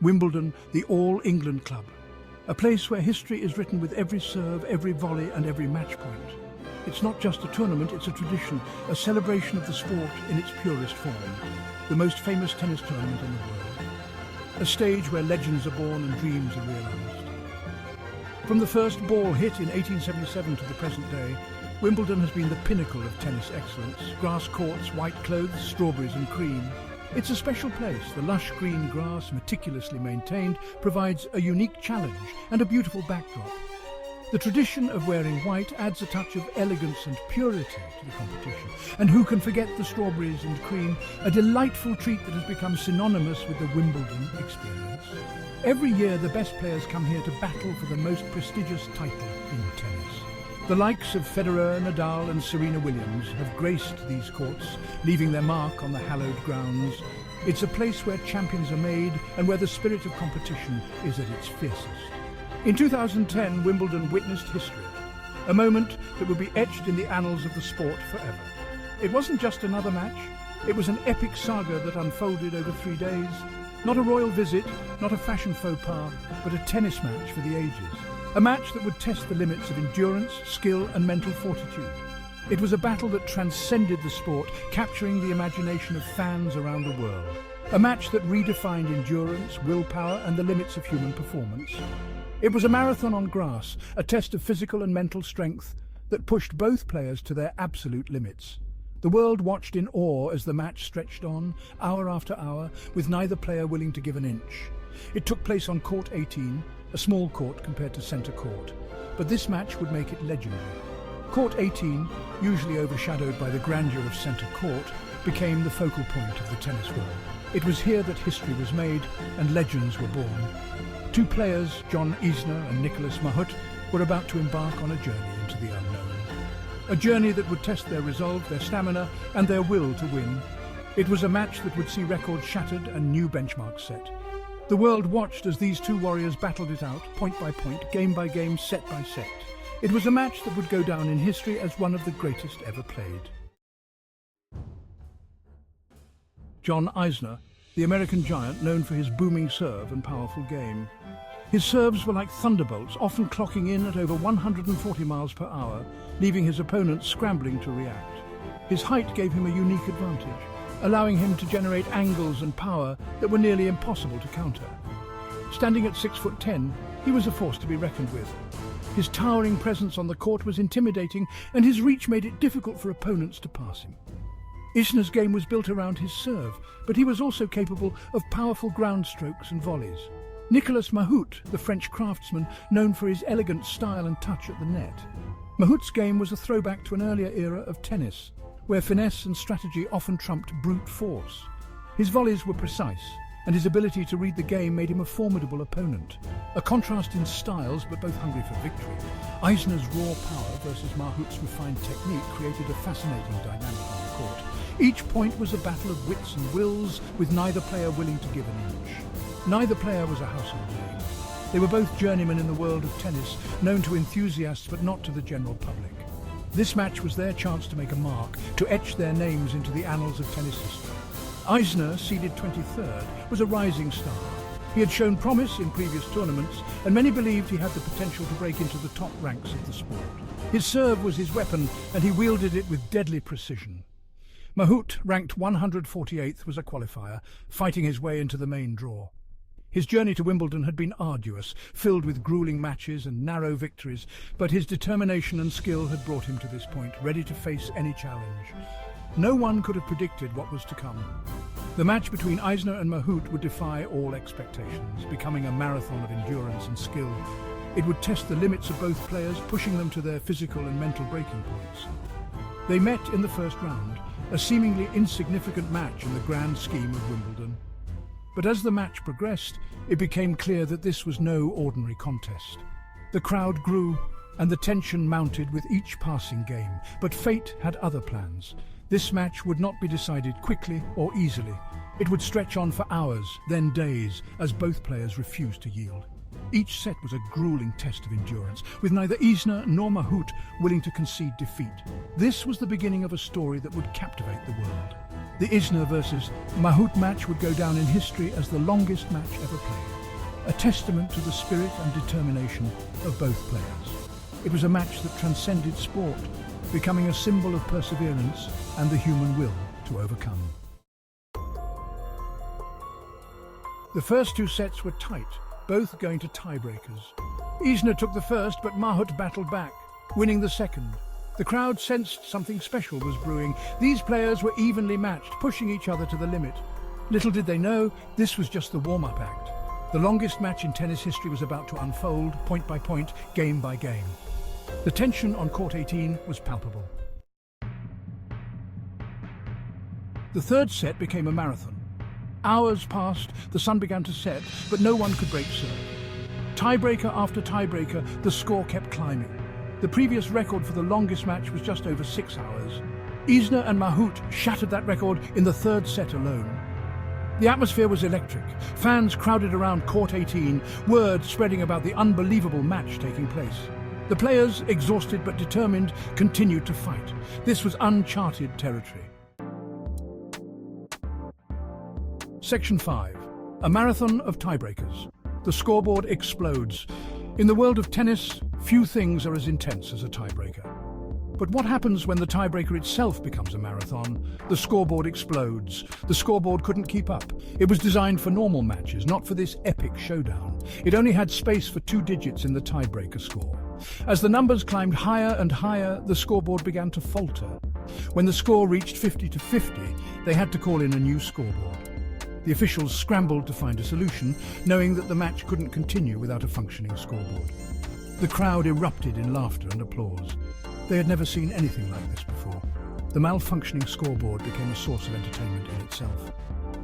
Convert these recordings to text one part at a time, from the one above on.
Wimbledon, the All-England club. A place where history is written with every serve, every volley and every match point. It's not just a tournament, it's a tradition, a celebration of the sport in its purest form. The most famous tennis tournament in the world. A stage where legends are born and dreams are realised. From the first ball hit in 1877 to the present day, Wimbledon has been the pinnacle of tennis excellence. Grass courts, white clothes, strawberries and cream. It's a special place. The lush green grass, meticulously maintained, provides a unique challenge and a beautiful backdrop. The tradition of wearing white adds a touch of elegance and purity to the competition. And who can forget the strawberries and cream, a delightful treat that has become synonymous with the Wimbledon experience. Every year the best players come here to battle for the most prestigious title in tennis. The likes of Federer, Nadal and Serena Williams have graced these courts, leaving their mark on the hallowed grounds. It's a place where champions are made and where the spirit of competition is at its fiercest. In 2010, Wimbledon witnessed history, a moment that would be etched in the annals of the sport forever. It wasn't just another match, it was an epic saga that unfolded over 3 days. Not a royal visit, not a fashion faux pas, but a tennis match for the ages. A match that would test the limits of endurance, skill and mental fortitude. It was a battle that transcended the sport, capturing the imagination of fans around the world. A match that redefined endurance, willpower and the limits of human performance. It was a marathon on grass, a test of physical and mental strength that pushed both players to their absolute limits. The world watched in awe as the match stretched on, hour after hour, with neither player willing to give an inch. It took place on court 18, a small court compared to centre court, but this match would make it legendary. Court 18, usually overshadowed by the grandeur of centre court, became the focal point of the tennis world. It was here that history was made and legends were born. Two players, Isner and Nicolas Mahut, were about to embark on a journey into the unknown. A journey that would test their resolve, their stamina and their will to win. It was a match that would see records shattered and new benchmarks set. The world watched as these two warriors battled it out, point by point, game by game, set by set. It was a match that would go down in history as one of the greatest ever played. Isner, the American giant known for his booming serve and powerful game. His serves were like thunderbolts, often clocking in at over 140 miles per hour, leaving his opponents scrambling to react. His height gave him a unique advantage, allowing him to generate angles and power that were nearly impossible to counter. Standing at 6'10", he was a force to be reckoned with. His towering presence on the court was intimidating, and his reach made it difficult for opponents to pass him. Isner's game was built around his serve, but he was also capable of powerful ground strokes and volleys. Nicolas Mahut, the French craftsman, known for his elegant style and touch at the net. Mahut's game was a throwback to an earlier era of tennis, where finesse and strategy often trumped brute force. His volleys were precise, and his ability to read the game made him a formidable opponent. A contrast in styles, but both hungry for victory. Isner's raw power versus Mahut's refined technique created a fascinating dynamic on the court. Each point was a battle of wits and wills, with neither player willing to give an inch. Neither player was a household name. They were both journeymen in the world of tennis, known to enthusiasts but not to the general public. This match was their chance to make a mark, to etch their names into the annals of tennis history. Isner, seeded 23rd, was a rising star. He had shown promise in previous tournaments, and many believed he had the potential to break into the top ranks of the sport. His serve was his weapon, and he wielded it with deadly precision. Mahut, ranked 148th, was a qualifier, fighting his way into the main draw. His journey to Wimbledon had been arduous, filled with grueling matches and narrow victories, but his determination and skill had brought him to this point, ready to face any challenge. No one could have predicted what was to come. The match between Isner and Mahut would defy all expectations, becoming a marathon of endurance and skill. It would test the limits of both players, pushing them to their physical and mental breaking points. They met in the first round, a seemingly insignificant match in the grand scheme of Wimbledon. But as the match progressed, it became clear that this was no ordinary contest. The crowd grew, and the tension mounted with each passing game. But fate had other plans. This match would not be decided quickly or easily. It would stretch on for hours, then days, as both players refused to yield. Each set was a grueling test of endurance, with neither Isner nor Mahut willing to concede defeat. This was the beginning of a story that would captivate the world. The Isner versus Mahut match would go down in history as the longest match ever played. a testament to the spirit and determination of both players. It was a match that transcended sport, becoming a symbol of perseverance and the human will to overcome. The first two sets were tight, both going to tiebreakers. Isner took the first, but Mahut battled back, winning the second. The crowd sensed something special was brewing. These players were evenly matched, pushing each other to the limit. Little did they know, this was just the warm-up act. The longest match in tennis history was about to unfold, point by point, game by game. The tension on court 18 was palpable. The third set became a marathon. Hours passed, the sun began to set, but no one could break serve. Tiebreaker after tiebreaker, the score kept climbing. The previous record for the longest match was just over 6 hours. Isner and Mahut shattered that record in the third set alone. The atmosphere was electric. Fans crowded around court 18, word spreading about the unbelievable match taking place. The players, exhausted but determined, continued to fight. This was uncharted territory. Section 5. A marathon of tiebreakers. The scoreboard explodes. In the world of tennis, few things are as intense as a tiebreaker. But what happens when the tiebreaker itself becomes a marathon? The scoreboard explodes. The scoreboard couldn't keep up. It was designed for normal matches, not for this epic showdown. It only had space for 2 digits in the tiebreaker score. As the numbers climbed higher and higher, the scoreboard began to falter. When the score reached 50-50, they had to call in a new scoreboard. The officials scrambled to find a solution, knowing that the match couldn't continue without a functioning scoreboard. The crowd erupted in laughter and applause. They had never seen anything like this before. The malfunctioning scoreboard became a source of entertainment in itself.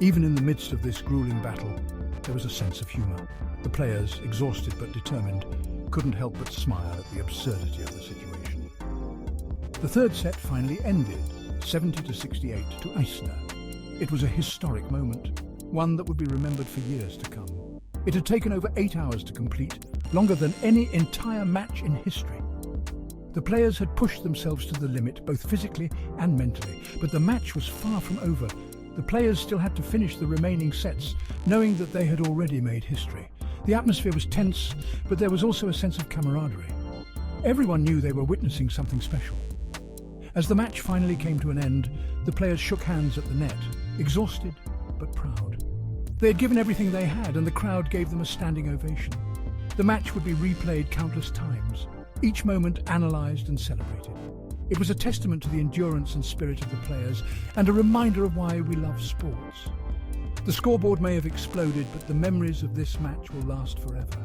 Even in the midst of this grueling battle, there was a sense of humour. The players, exhausted but determined, couldn't help but smile at the absurdity of the situation. The third set finally ended, 70-68 to Isner. It was a historic moment, one that would be remembered for years to come. It had taken over 8 hours to complete, longer than any entire match in history. The players had pushed themselves to the limit, both physically and mentally, but the match was far from over. The players still had to finish the remaining sets, knowing that they had already made history. The atmosphere was tense, but there was also a sense of camaraderie. Everyone knew they were witnessing something special. As the match finally came to an end, the players shook hands at the net, exhausted but proud. They had given everything they had, and the crowd gave them a standing ovation. The match would be replayed countless times, each moment analysed and celebrated. It was a testament to the endurance and spirit of the players, and a reminder of why we love sports. The scoreboard may have exploded, but the memories of this match will last forever.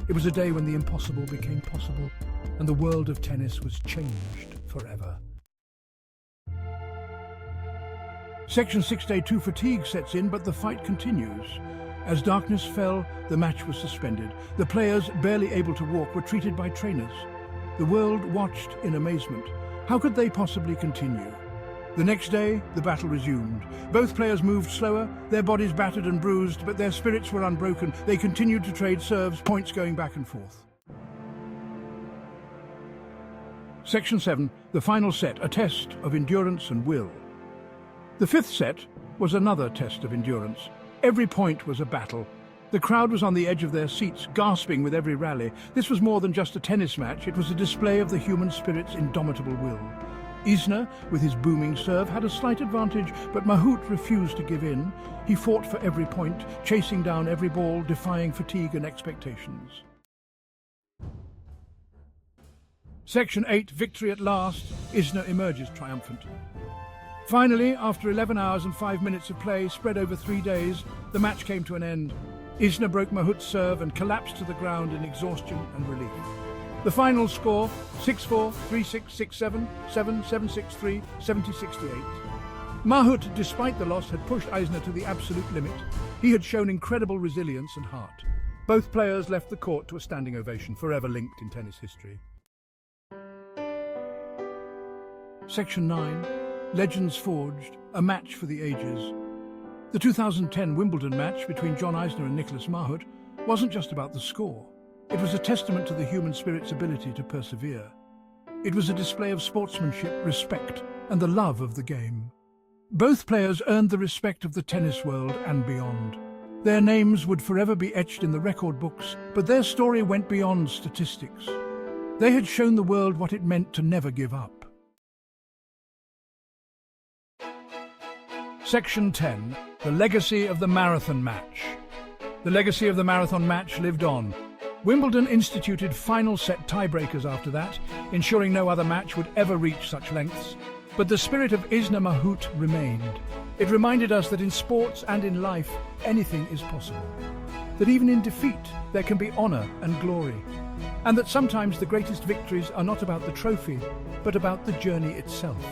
It was a day when the impossible became possible, and the world of tennis was changed forever. Section 6 Day 2 fatigue sets in, but the fight continues. As darkness fell, the match was suspended. The players, barely able to walk, were treated by trainers. The world watched in amazement. How could they possibly continue? The next day, the battle resumed. Both players moved slower, their bodies battered and bruised, but their spirits were unbroken. They continued to trade serves, points going back and forth. Section 7, the final set, a test of endurance and will. The fifth set was another test of endurance. Every point was a battle. The crowd was on the edge of their seats, gasping with every rally. This was more than just a tennis match. It was a display of the human spirit's indomitable will. Isner, with his booming serve, had a slight advantage, but Mahut refused to give in. He fought for every point, chasing down every ball, defying fatigue and expectations. Section 8, victory at last. Isner emerges triumphant. Finally, after 11 hours and 5 minutes of play spread over 3 days, the match came to an end. Isner broke Mahut's serve and collapsed to the ground in exhaustion and relief. The final score, 6-4, 3-6, 6-7, 7-7, 6-3, 70-68. Mahut, despite the loss, had pushed Isner to the absolute limit. He had shown incredible resilience and heart. Both players left the court to a standing ovation, forever linked in tennis history. Section 9. Legends forged, a match for the ages. The 2010 Wimbledon match between John Isner and Nicolas Mahut wasn't just about the score. It was a testament to the human spirit's ability to persevere. It was a display of sportsmanship, respect, and the love of the game. Both players earned the respect of the tennis world and beyond. Their names would forever be etched in the record books, but their story went beyond statistics. They had shown the world what it meant to never give up. Section 10. The legacy of the marathon match. The legacy of the marathon match lived on. Wimbledon instituted final set tiebreakers after that, ensuring no other match would ever reach such lengths. But the spirit of Isner Mahut remained. It reminded us that in sports and in life, anything is possible. That even in defeat, there can be honor and glory. And that sometimes the greatest victories are not about the trophy, but about the journey itself.